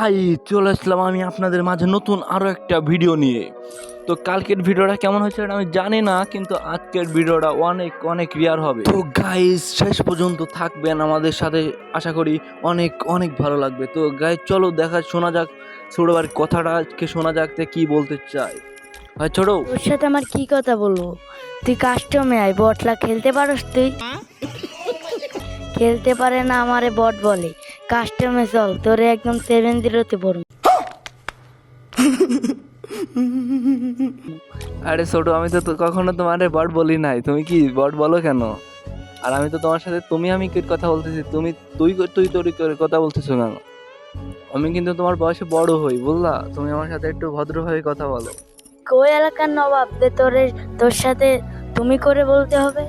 ভাই চলে আসলাম আমি আপনাদের মাঝে নতুন আরও একটা ভিডিও নিয়ে। তো কালকের ভিডিওটা কেমন হয়েছে আমি জানি না, কিন্তু আজকের ভিডিওটা অনেক অনেক রিয়ার হবে। তো গাইস শেষ পর্যন্ত থাকবেন আমাদের সাথে, আশা করি অনেক অনেক ভালো লাগবে। তো গাইস চলো শোনা যাক ছোট ভাইয়ের কথাটা, আজকে শোনা যাক কি বলতে চাই। ভাই ছোট, তোর সাথে আমার কি কথা বলবো? তুই কাস্টমে আয়, বটলা খেলতে পারস? তুই খেলতে পারে না আমারে বট বলে। কাস্টমে চল, তোরে একদম 7-0-তে পড়ব। আরে ছোট, আমি তো কখনো তোমারে বট বলি নাই, তুমি কি বট বলো কেন? আর আমি তো তোমার সাথে তুমি আমি কি কথা বলতেছি, তুমি তুই তুই তোর করে কথা বলতেছো কেন? আমি কিন্তু তোমার বয়সে বড় হই, বুঝলা? তুমি আমার সাথে একটু ভদ্রভাবে কথা বলো। কই এলাকার নবাব যে তোর সাথে তুমি করে বলতে হবে?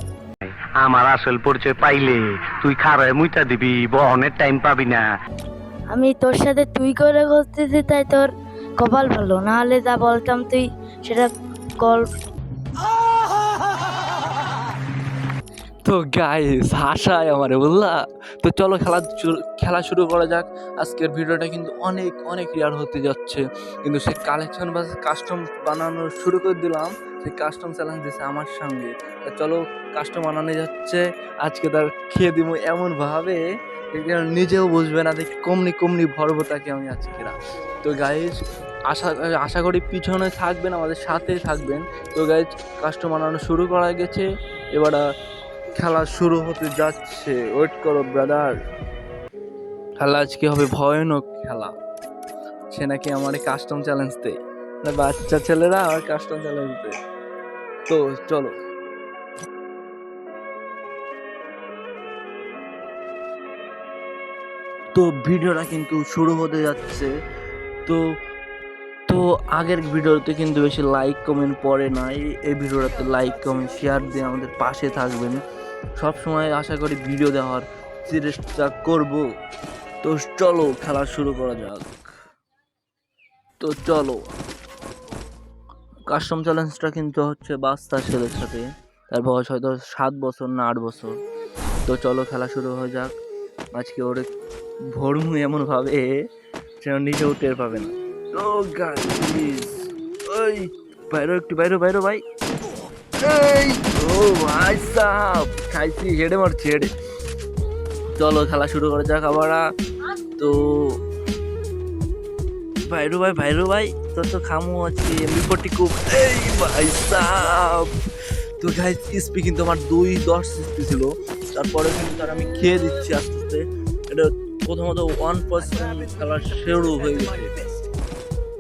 আমার আসল পরিচয় পাইলে তুই খারায় মুইতা দিবি, বহনের টাইম পাবি না। আমি তোর সাথে তুই করে বলতেছি, তাই তোর কপাল ভালো, না হলে যা বলতাম তুই সেটা কল। তো গাইস হাসায় আমারে, বুঝলা? তো চলো খেলা শুরু করা যাক। আজকের ভিডিওটা কিন্তু অনেক অনেক রিয়ার হতে যাচ্ছে, কিন্তু সে কালেকশন বা কাস্টম বানানো শুরু করে দিলাম। সে কাস্টম চ্যালেঞ্জ দিচ্ছে আমার সঙ্গে। চলো কাস্টম বানানো যাচ্ছে। আজকে তার খেয়ে দিব এমন ভাবে নিজেও বুঝবে না, দেখি কমনি কমনি ভরবো তাকে আমি আজকে। তো গাইস আশা করি পিছনে থাকবেন, আমাদের সাথে থাকবেন। তো গাইস কাস্টম বানানো শুরু করা গেছে, এবার খেলা শুরু হতে যাচ্ছে। ওয়েট করো ব্রাদার। খেলা আজকে হবে ভয়ানক খেলা। সে নাকি আমার কাস্টম চ্যালেঞ্জ দেয়, বাচ্চা ছেলেরা আমার কাস্টম চ্যালেঞ্জ দেয়। তো চলো, তো ভিডিওটা কিন্তু শুরু হতে যাচ্ছে। তো তো আগের ভিডিওতে কিন্তু বেশি লাইক কমেন্ট পড়ে নাই, এই ভিডিওটাতে লাইক কমেন্ট শেয়ার দিয়ে আমাদের পাশে থাকবেন। সব সময় আশা করি ভিডিও দেওয়ার চেষ্টা করব। তো চলো খেলা শুরু করা যাক। তো চলো, কাস্টম চ্যালেঞ্জটা কিন্তু হচ্ছে বাচ্চা ছেলের সাথে, তার বয়স হয়তো 7 বছর না 8 বছর। তো চলো খেলা শুরু হয়ে যাক। আজকে ওরে ভরমু এমন ভাবে সে নিজেও টের পাবে না। তো গাইস ওই বাইরে ভাই, এই ও ভাই সাহেব খাইছি, হেডে মারছি হেডে। চলো খেলা শুরু করা যাক আবার। তো ভাইরু ভাই তোর তো খামু আছে এমনি খুব, এই ভাই সাহেব। তো গাইস স্পি কিন্তু আমার 2-10 স্পি ছিল, তারপরে কিন্তু তার আমি খেয়ে দিচ্ছি আস্তে আস্তে। এটা প্রথমত 1% খেলা শুরু হয়ে গেছে।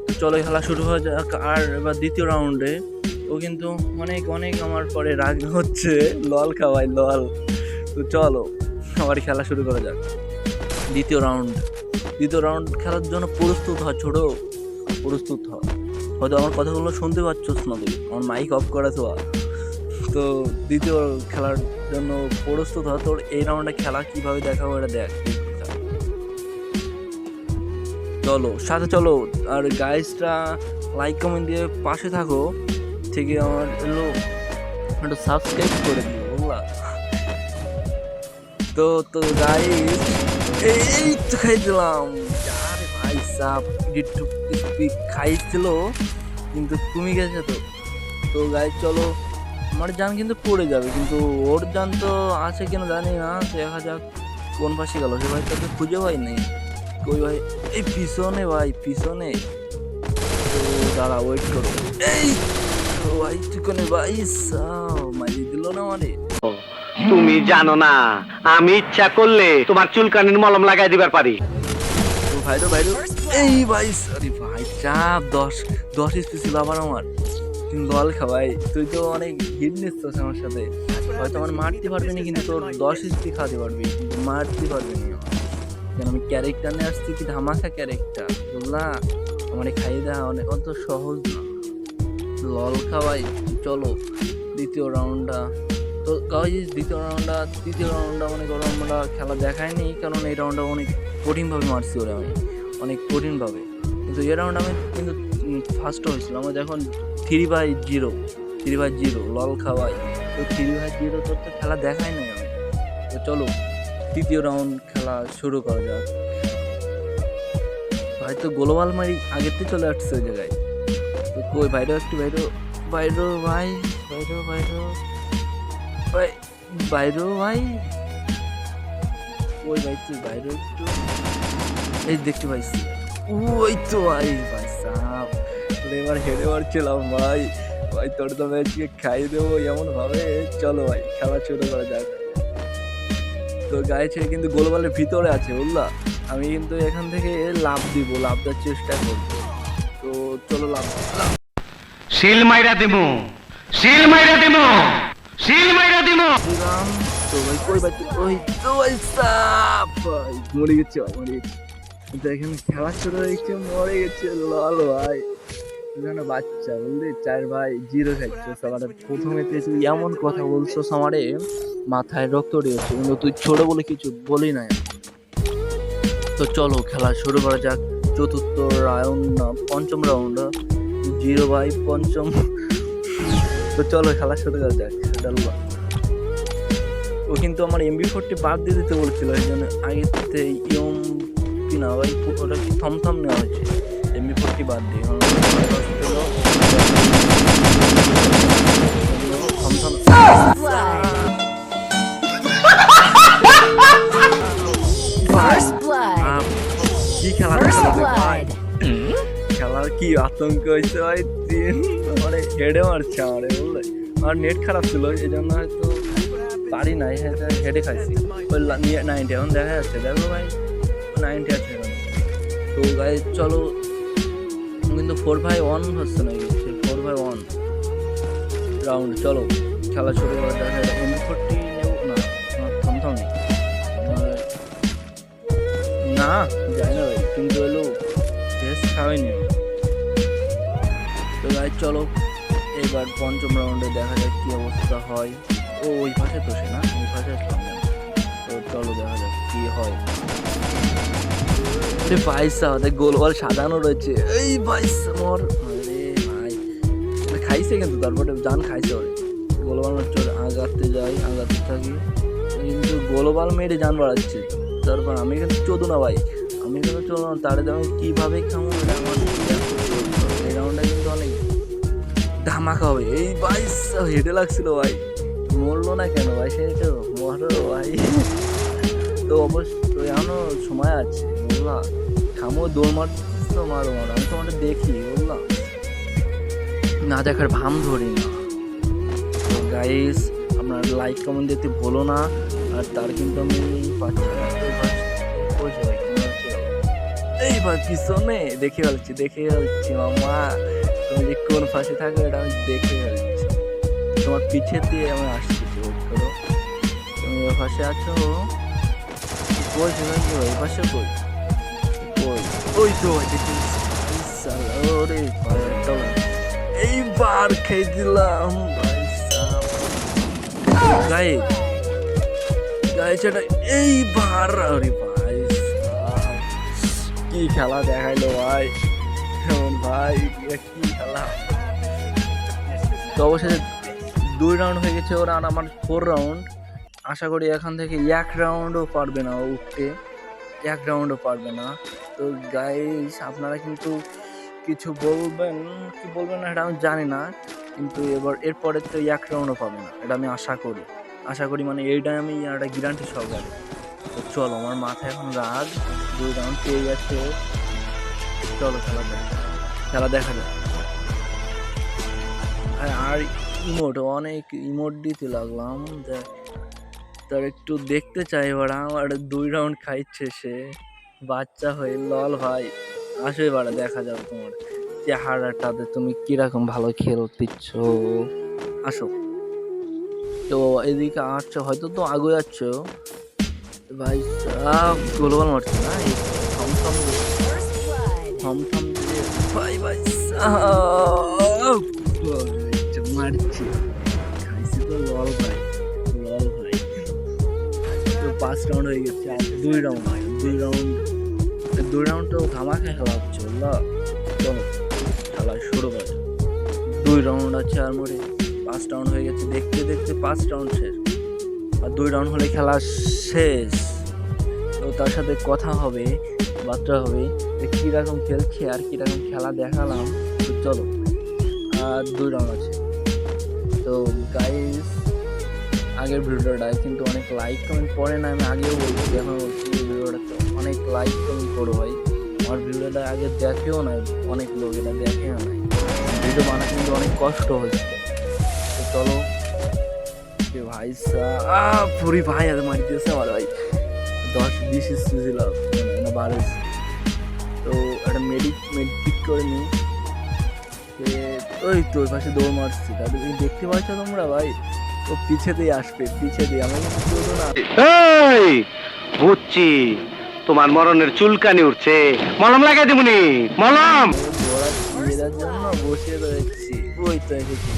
তো চলো খেলা শুরু হয়ে যাক। আর এবার দ্বিতীয় রাউন্ডে ও কিন্তু অনেক অনেক আমার পরে রাগ হচ্ছে, লল খাওয়াই লল। তো চলো আবার খেলা শুরু করা যাক। দ্বিতীয় রাউন্ড খেলার জন্য প্রস্তুত হ ছোট, প্রস্তুত হ। হয়তো আমার কথাগুলো শুনতে পাচ্ছস না, তুই আমার মাইক অফ করা তো। তো দ্বিতীয় খেলার জন্য প্রস্তুত হ। তোর এই রাউন্ডে খেলা কিভাবে দেখাবো এটা দেখ। চলো সাথে চলো, আর গাইসটা লাইক কমেন্ট দিয়ে পাশে থাকো, থেকে আমার একটু সাবস্ক্রাইব করে দিও, বুঝলা? তো তো গাইস এই তো খাই দিলাম। আরে ভাই সাব একটু স্পিক খাইছিল কিন্তু তুমি গেছে। তো তো গাইস চলো, আমার জান কিন্তু পড়ে যাবে, কিন্তু ওর জান তো আছে কিনা জানি না, দেখা যাক কোন পাশে গেল সে। ভাই তাকে খুঁজে পাই নেই, কই ভাই? এই পিছনে ভাই, পিছনে। তো দাঁড়া ওয়েট করো, এই ভাই চিকনে ভাই মারি দিল না মানে। তুমি জানো না আমি ইচ্ছা করলে তোমার চুলকানির মলম লাগাই দিবার পারি। তো ভাইরো এই ভাই, সরি ভাই চাপ 10 স্পি ছিল আবার আমার, কিন্তু বল খাওয়াই তুই তো অনেক হিট নিচ্ছিস আমার সাথে। হয়তো আমার মারতে পারবি না, কিন্তু তোর 10 স্পি খাওয়াতে পারবি, কিন্তু মারতে পারবি না আমার। কেন আমি ক্যারেক্টার নিয়ে আসছি, কি ধামাকা ক্যারেক্টার, বুঝলা? আমার খাইয়ে দেওয়া অনেক অত সহজ না, লল খাওয়াই। চলো দ্বিতীয় রাউন্ডটা। তো গাইস তৃতীয় রাউন্ডটা মনে করো আমরা খেলা দেখাইনি, কারণ এই রাউন্ডটা অনেক কঠিনভাবে মারছি ওরা, আমি অনেক কঠিনভাবে। কিন্তু এই রাউন্ড আমি কিন্তু ফার্স্ট হয়েছিলাম। আমার এখন 3/0 লল খাওয়াই। তো 3/0 তোর তো খেলা দেখাই নাই আমি। তো চলো তৃতীয় রাউন্ড খেলা শুরু করা যাক। হয়তো গ্লোবাল মারি আগের থেকে চলে আসছে ওই জায়গায়। তো কই বাইরে একটু বাইরে বাইরে ভাই বাইরে বাইরে ভাই বাইরে ভাই ওই ভাই তুই বাইরে একটু এই দেখতে পাইছি ওই তো ভাই ভাই সাহ এবার হেরে মারছিলাম ভাই ভাই তোর তো ম্যাচকে খাই দেবো এমন ভাবে। চলো ভাই খেলা শুরু করা যাক। তো গায়ে ছেড়ে কিন্তু গোলবালের ভিতরে আছে বুঝলা, আমি কিন্তু এখান থেকে লাভ দিব, লাভ দেওয়ার চেষ্টা করবো। তো চলো লাভ শিল মাইরা দিমু, শিল মাইরা দিমু, শিল মাইরা দিমু। দিলাম। তো ভাই কই ভাই ওই তো ভাই সাপ ভাই মরে গেছে ভাই মরে গেছে। কিন্তু এখানে খেলা শুরু হয়েছে মরে গেছে লল ভাই। এখানে বাচ্চা বুঝলি 4 ভাই 0 খাইছো সবার প্রথমে তুই এমন কথা বলছো আমারে মাথায় রক্ত উঠেছে, কিন্তু তুই ছোট বলে কিছু বলি নাই। তো চলো খেলা শুরু করা যাক। চতুর্থ রাউন্ড না পঞ্চম রাউন্ড 0 ভাই পঞ্চম। তো চলো খেলা শুরু করা যাক। ডালবা ও কিন্তু আমার MB40 বাদ দিয়ে দিতে বলছিল, এই জন্য আগে থেকে ইয়ম কি না ভাই ওটা কি থমথম নেওয়া হয়েছে MB40 বাদ দিয়ে থমথম। কি খেলা খেলার কি আতঙ্ক হয়েছে ভাই, মানে হেডে মারছে আমার বললে। আর নেট খারাপ ছিল এই জন্য হয়তো পারি নাই, হেডে খাইছি ওই 90 এখন দেখা যাচ্ছে। দেখো ভাই 90 আছে। তো গাই চলো কিন্তু 4-1 হচ্ছে না, 4-1 রাউন্ড। চলো খেলা শুরু করা যাক। MB40 নেব না থমথম না যাই না ভাই, কিন্তু এলো বেশ খাওয়াইনি। তো গাই চলো এবার পঞ্চম রাউন্ডে দেখা যাক কি অবস্থা হয়। ও ওই পাশে তো সে না ওই পাশে আসলাম। তো চলো দেখা যাক কি হয়। আরে ভাই সাহেব গোলওয়াল সাজানো রয়েছে এই ভাই মোর। আরে ভাই খাইছে কিন্তু তারপরে জান খাইছে ওরে গোলওয়াল চোর আগাতে যাই আগাতে থাকি, কিন্তু গোলওয়াল মেরে জান বাড়াচ্ছে। তারপর আমি কিন্তু চোদো না ভাই, আমি কিন্তু চলো না তারে আমি কীভাবে খাবো আমার এই রাউন্ডটা কিন্তু অনেক ধামাকা হবে। এই ভাই হেঁটে লাগছিল ভাই, মরলো না কেন ভাই, সে তো মরো ভাই। তো অবশ্যই এখনো সময় আছে বুঝলা, খামো দৌড় মারছিস তো মারো মারো, আমি তোমাদের দেখি বুঝলাম না, দেখার ভাম ধরি না। তো গাইস আপনার লাইক কমেন্ট দিতে ভুলো না। আর তার কিন্তু আমি পাচ্ছি না এই ভাই পিছনে দেখে ফেলছি মামা, তুমি যে কোন ফাঁসে থাকো এটা আমি দেখে ফেলছি। তোমার পিছে দিয়ে আমি আসছি, করো তুমি ওই পাশে আছো। কই কি ওই পাশে কই কই ওই তো ওরে এইবার খেয়ে দিলাম ভাই গায়ে গায়ে সেটা এইবার। আরে ভাই কি খেলা দেখাইলো ভাই ভাই কি খেলা। তো অবশ্যই 2 রাউন্ড হয়ে গেছে ওরা, আর আমার 4 রাউন্ড। আশা করি এখান থেকে 1 রাউন্ডও পারবে না উঠতে, 1 রাউন্ডও পারবে না। তো গাইস আপনারা কিন্তু কিছু বলবেন কি বলবেন না এটা আমি জানি না, কিন্তু এরপরে তো 1 রাউন্ডও পাবে না এটা আমি আশা করি মানে এইটাই আমি একটা গ্যারান্টি সহকারে। তো চলো আমার মাথায় এখন রাগ, 2 রাউন্ড পেয়ে গেছে। চলো খেলা দেখা যায়। আর অনেক ইমোট দিতে লাগলাম, তার একটু দেখতে চাই এবার আমার 2 রাউন্ড খাইছে সে বাচ্চা হয়ে লল ভাই। আসো এবারে দেখা যাও তোমার চেহারাটাতে তুমি কিরকম ভালো খেলতেছ, আসো। তো এদিকে আসছো হয়তো, তো আগে যাচ্ছ ভাই গোলবাল মারছে না থমথম ভাই ভাই মারছি খাইছি তো লল ভাই। তো 5 রাউন্ড হয়ে গেছে, আর 2 রাউন্ড তো ধামাকা খেলা হচ্ছে বুঝলা। চলো খেলা শুরু করে। 2 রাউন্ড আছে আর মোড়ে 5 রাউন্ড হয়ে গেছে, দেখতে 5 রাউন্ড শেষ, আর 2 রাউন্ড হলে খেলা শেষ। তো তার সাথে কথা হবে কথাবার্তা হবে যে কীরকম খেলছে আর কীরকম খেলা দেখালাম। তো চলো, আর 2 রাউন্ড আছে। তো গাইস, আগের ভিডিওটায় কিন্তু অনেক লাইক কমেন্ট পড়ে না, আমি আগেও বলছি, এখন বলছি ভিডিওটাতে অনেক লাইক কমেন্ট করো ভাই। আমার ভিডিওটা আগে দেখেও নাই, অনেক লোক এটা দেখেও নাই, ভিডিও বানাতে কিন্তু অনেক কষ্ট হচ্ছে। তো চলো ভাই পুরি ভাই আর মারি দিয়েছে আমার ভাই 10-20 ছিল না 12। তো একটা মেডিট করে নিই। ওই তো ওই পাশে দৌড় মারছি, তাদের দেখতে পাচ্ছ তোমরা ভাই, ও পিছে দিয়ে আসবে, পিছে দিয়ে আমি কিন্তু না। এই বুঝছি, তোমার মরণের চুলকানি উঠছে, মলম লাগাই দিবনি, মলম। ঘোড়া ছেড়ার জন্য বসে রয়েছি, ওই তো এসেছি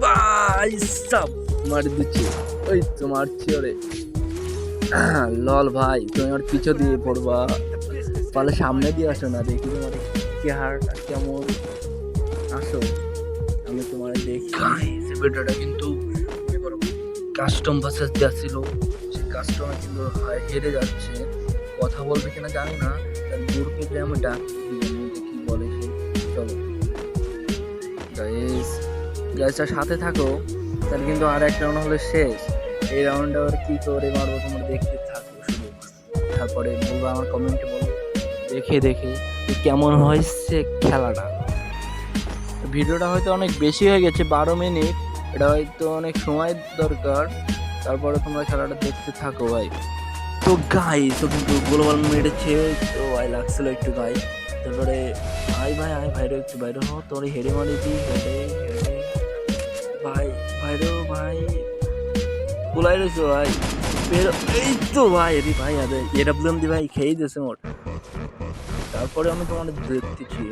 ভাই, সব মারি দিচ্ছি, ওই তো মারছি ওরে। লল ভাই, তুমি আমার পিছু দিয়ে পড়বা, পালে সামনে দিয়ে আসো না, দেখি তোমার চেহারাটা কেমন, আসো আমি তোমার দেখি। ভিডিওটা কিন্তু কাস্টম ভার্সেস যাচ্ছিল, সেই কাস্টমে কিন্তু হেরে যাচ্ছে, কথা বলবে কিনা জানি না, তার দূরকে যে আমি ডাকি কি বলে সে। চলো গাইসটার সাথে থাকো, তার কিন্তু আর এক রাউন্ড হলে শেষ। এই রাউন্ডে আর কি করে মারবো তোমরা দেখতে থাকো শুধু, তারপরে বলবো আমার কমেন্টে, বলবো দেখে দেখে কেমন হয়েছে খেলাটা। ভিডিওটা হয়তো অনেক বেশি হয়ে গেছে, 12 মিনিট, এটা হয়তো অনেক সময় দরকার, তারপরে তোমরা খেলাটা দেখতে থাকো ভাই। তো গাইস, তো কিন্তু গ্লোবাল মেরেছে, তো ভাই লাগছিল একটু ভাই, তারপরে আয় ভাইরো একটু বাইরে হো, তোর হেডে মারি দি, হেডে ভাই ভাইরো ভাই কোলাই রয়েছে ভাই, বেরো, এই তো ভাই রে ভাই, আরে এটা বললাম দি ভাই খেয়েই দিয়েছে মোট। তারপরে আমি তোমাদের দেখতেছি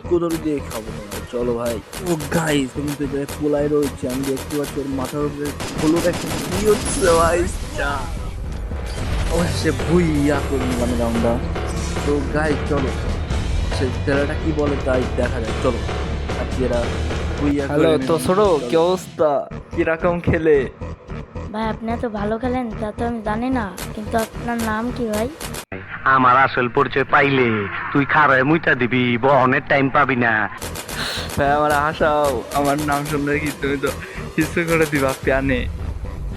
কুদর দিয়ে খাবো তোমার, চলো ভাই। ও গাইস, তুমি তো কোলাই রয়েছে, আমি দেখতে পাচ্ছি ওর মাথার উপরে হলুদ একটা কি হচ্ছে ভাই, অবশ্যই ভুইয়া করে নিলাম রাউন্ডটা। তো গাইস চলো, সে খেলাটা কি বলে গাইস দেখা যায়, চলো। আর এরা ভুইয়া। হ্যালো, তো ছোট কি অবস্থা, কিরকম খেলে? ভাই আপনি এত ভালো খেলেন তা তো আমি জানি না, কিন্তু আপনার নাম কি ভাই? আমার আসল পরিচয় পাইলে তুই খারায় মুইতা দিবি, বহনের টাইম পাবি না। ভাই আমার হাসাও, আমার নাম শুনলে কি তুমি তো হিসু করে দিবা প্যানে।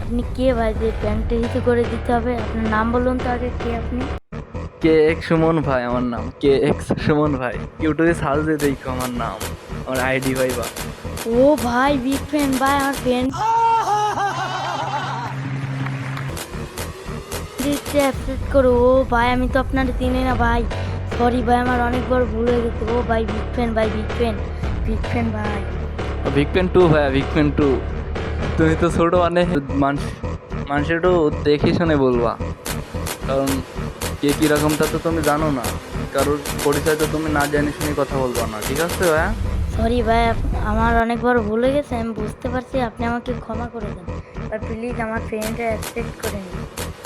আপনি কে ভাই যে প্যান্টে হিসু করে দিতে হবে? আপনার নাম বলুন তো আগে, কে আপনি? KX সুমন ভাই আমার নাম, KX সুমন ভাই, ইউটিউবে সার্চ দিয়ে দেখো আমার নাম, আমার আইডি ভাই বা। ও ভাই বিগ ফ্যান ভাই, আমার ফ্রেন্ড অ্যাকসেপ্ট করো। ও ভাই আমি তো আপনার চিনি না ভাই, সরি ভাই, আমার অনেক বড় ভুল হয়ে গেছে। ও ভাই বিগ ফ্যান ভাই, বিগ ফ্যান ভাই, বিগ ফ্যান 2 ভাই, বিগ ফ্যান 2। তুমি তো ছোট, মানে মানুষের একটু দেখে শুনে বলবা, কারণ কে কীরকম তা তো তুমি জানো না, কারোর পরিচয় তো তুমি না জানি শুনে কথা বলবা না, ঠিক আছে ভাই? সরি ভাই, আমার অনেক বড় ভুল হয়ে গেছে, আমি বুঝতে পারছি, আপনি আমাকে ক্ষমা করে দেন আর প্লিজ আমার ফ্রেন্ডে অ্যাকসেপ্ট করে নিন।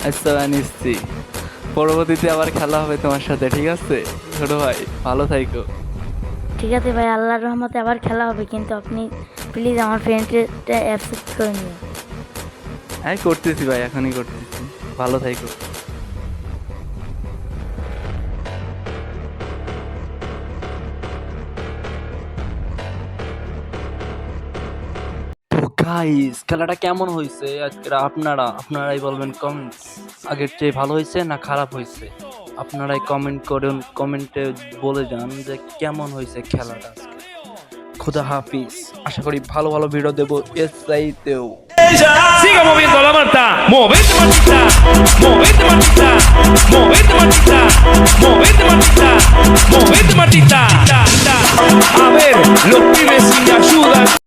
আচ্ছা ভাই, নিশ্চয়ই পরবর্তীতে আবার খেলা হবে তোমার সাথে, ঠিক আছে ছোট ভাই, ভালো থাইকো। ঠিক আছে ভাই, আল্লাহর রহমতে আবার খেলা হবে, কিন্তু আপনি প্লিজ আমার ফ্রেন্ডটা অ্যাকসেপ্ট করে নিন। হ্যাঁ করতেছি ভাই, এখনই করতেছি, ভালো থাইকো। তো গাইস, খেলাটা কেমন হয়েছে আজকে আপনারাই বলবেন কমেন্টস, আগের চেয়ে ভালো হয়েছে না খারাপ হয়েছে, আপনারাই কমেন্ট করুন, কমেন্টে বলে যান যে কেমন হয়েছে খেলাটা আজকে। খুদা হাফিজ, আশা করি ভালো ভালো ভিডিও দেবো এর চাইতেও। Siga moviendo la manta, movete mantita,